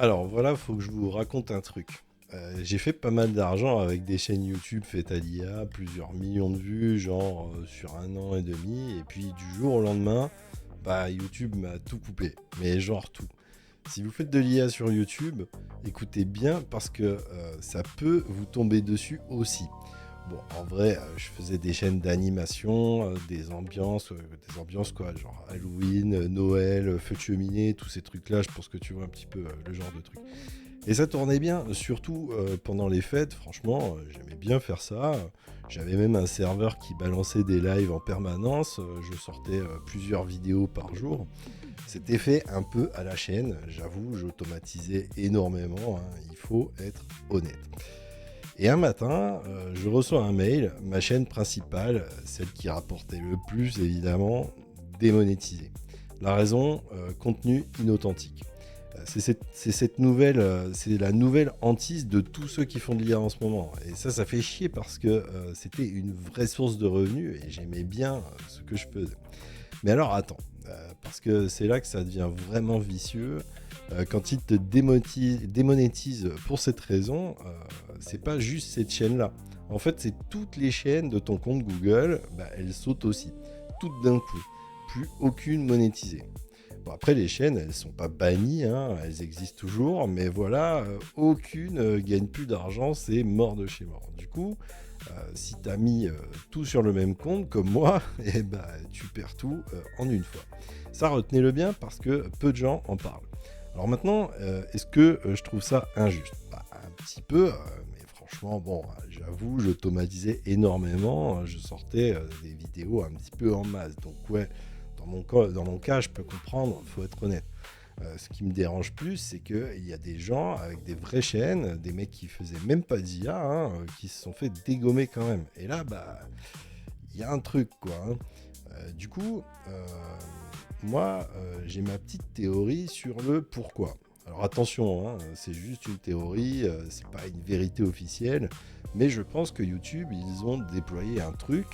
Alors voilà, faut que je vous raconte un truc. J'ai fait pas mal d'argent avec des chaînes YouTube faites à l'IA, plusieurs millions de vues, genre sur 1 an et demi, et puis du jour au lendemain, bah YouTube m'a tout coupé, mais genre tout. Si vous faites de l'IA sur YouTube, écoutez bien parce que ça peut vous tomber dessus aussi. Bon, en vrai, je faisais des chaînes d'animation, des ambiances quoi, genre Halloween, Noël, feu de cheminée, tous ces trucs-là, je pense que tu vois un petit peu le genre de truc. Et ça tournait bien, surtout pendant les fêtes, franchement, j'aimais bien faire ça. J'avais même un serveur qui balançait des lives en permanence, je sortais plusieurs vidéos par jour. C'était fait un peu à la chaîne, j'avoue, j'automatisais énormément, hein, il faut être honnête. Et un matin, je reçois un mail, ma chaîne principale, celle qui rapportait le plus évidemment, démonétisée. La raison, contenu inauthentique. C'est cette nouvelle, c'est la nouvelle hantise de tous ceux qui font de l'IA en ce moment. Et ça fait chier parce que c'était une vraie source de revenus et j'aimais bien ce que je faisais. Mais alors attends, parce que c'est là que ça devient vraiment vicieux. Quand ils te démonétisent pour cette raison, c'est pas juste cette chaîne-là. En fait, c'est toutes les chaînes de ton compte Google, bah, elles sautent aussi, toutes d'un coup. Plus aucune monétisée. Bon, après, les chaînes, elles sont pas bannies, hein, elles existent toujours, mais voilà, aucune gagne plus d'argent, c'est mort de chez mort. Du coup, si tu as mis tout sur le même compte, comme moi, et ben, tu perds tout en une fois. Ça, retenez-le bien parce que peu de gens en parlent. Alors maintenant, est-ce que je trouve ça injuste? Bah, un petit peu, mais franchement, bon, j'avoue, j'automatisais énormément, je sortais des vidéos un petit peu en masse. Donc ouais, dans mon cas, je peux comprendre, il faut être honnête. Ce qui me dérange plus, c'est qu'il y a des gens avec des vraies chaînes, des mecs qui faisaient même pas d'IA, hein, qui se sont fait dégommer quand même. Et là, bah, il y a un truc, quoi, hein. Du coup, moi, j'ai ma petite théorie sur le pourquoi. Alors attention, hein, c'est juste une théorie, c'est pas une vérité officielle, mais je pense que YouTube, ils ont déployé un truc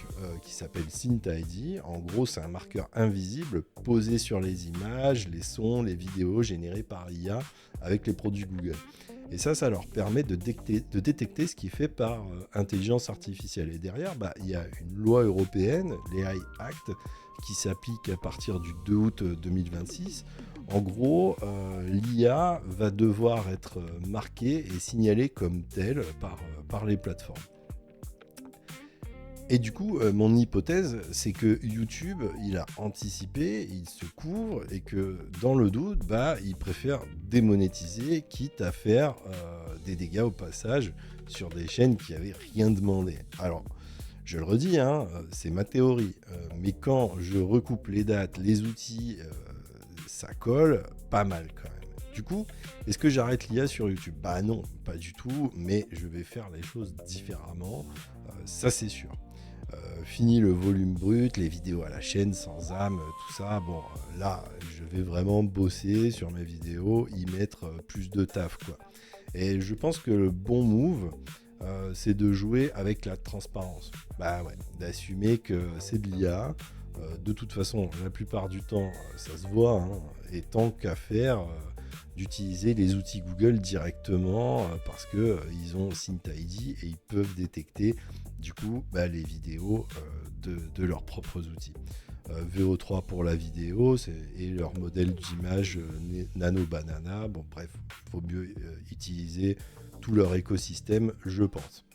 qui s'appelle SynthID. En gros, c'est un marqueur invisible posé sur les images, les sons, les vidéos générées par l'IA avec les produits Google. Et ça leur permet de détecter ce qui est fait par intelligence artificielle. Et derrière, bah, il y a une loi européenne, l'AI Act, qui s'applique à partir du 2 août 2026. En gros, l'IA va devoir être marquée et signalée comme telle par les plateformes. Et du coup, mon hypothèse, c'est que YouTube, il a anticipé, il se couvre et que dans le doute, bah, il préfère démonétiser, quitte à faire des dégâts au passage sur des chaînes qui n'avaient rien demandé. Alors, je le redis, hein, c'est ma théorie, mais quand je recoupe les dates, les outils, ça colle pas mal quand même. Du coup, est-ce que j'arrête l'IA sur YouTube? Bah non, pas du tout, mais je vais faire les choses différemment, ça c'est sûr. Fini le volume brut, les vidéos à la chaîne sans âme, tout ça. Bon, là, je vais vraiment bosser sur mes vidéos, y mettre plus de taf, quoi. Et je pense que le bon move, c'est de jouer avec la transparence. Bah ouais, d'assumer que c'est de l'IA. De toute façon, la plupart du temps, ça se voit, hein, et tant qu'à faire, d'utiliser les outils Google directement parce que ils ont SynthID et ils peuvent détecter du coup bah, les vidéos de leurs propres outils. VO3 pour la vidéo et leur modèle d'image Nano Banana. Bon bref, il faut mieux utiliser tout leur écosystème, je pense.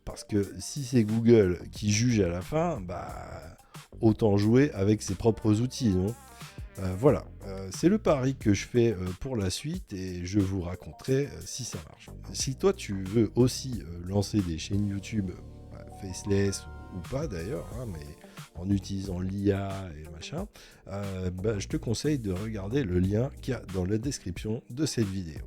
Parce que si c'est Google qui juge à la fin, bah autant jouer avec ses propres outils, non? Voilà, c'est le pari que je fais pour la suite et je vous raconterai si ça marche. Si toi tu veux aussi lancer des chaînes YouTube, faceless ou pas d'ailleurs, hein, mais en utilisant l'IA et machin, bah, je te conseille de regarder le lien qu'il y a dans la description de cette vidéo.